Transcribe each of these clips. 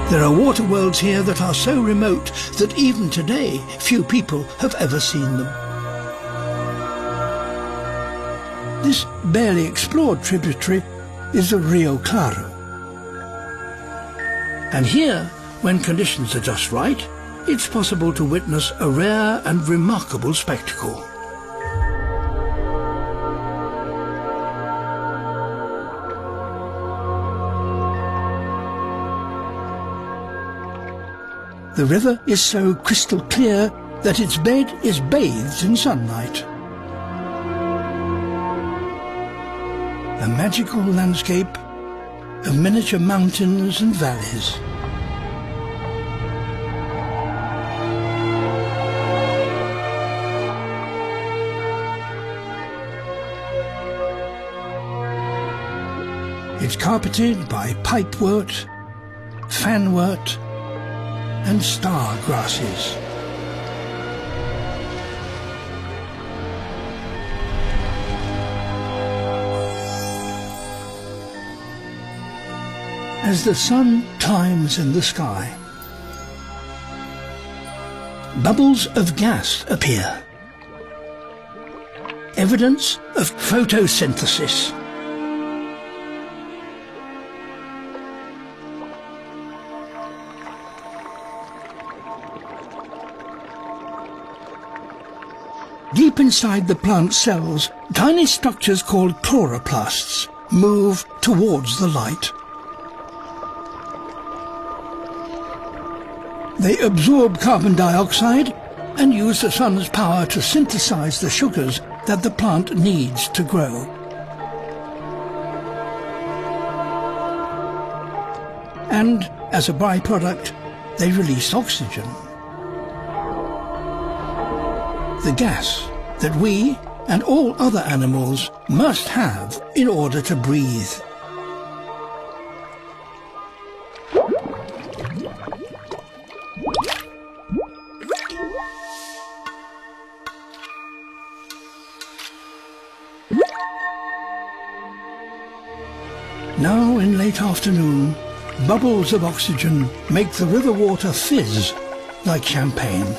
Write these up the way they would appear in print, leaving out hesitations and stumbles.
There are water worlds here that are so remote that even today few people have ever seen them. This barely explored tributary is the Rio Claro. And here, when conditions are just right, it's possible to witness a rare and remarkable spectacle. The river is so crystal clear that its bed is bathed in sunlight. A magical landscape of miniature mountains and valleys. It's carpeted by pipewort, fanwort and star grasses. As the sun climbs in the sky, bubbles of gas appear, evidence of photosynthesis. Deep inside the plant cells, tiny structures called chloroplasts move towards the light. They absorb carbon dioxide and use the sun's power to synthesize the sugars that the plant needs to grow. And as a byproduct, they release oxygen. The gas that we and all other animals must have in order to breathe. Now in late afternoon, bubbles of oxygen make the river water fizz like champagne.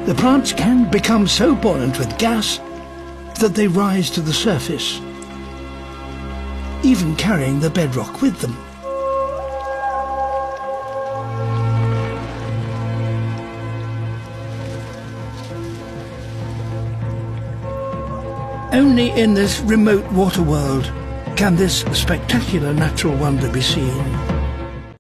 The plants can become so buoyant with gas that they rise to the surface, even carrying the bedrock with them. Only in this remote water world can this spectacular natural wonder be seen.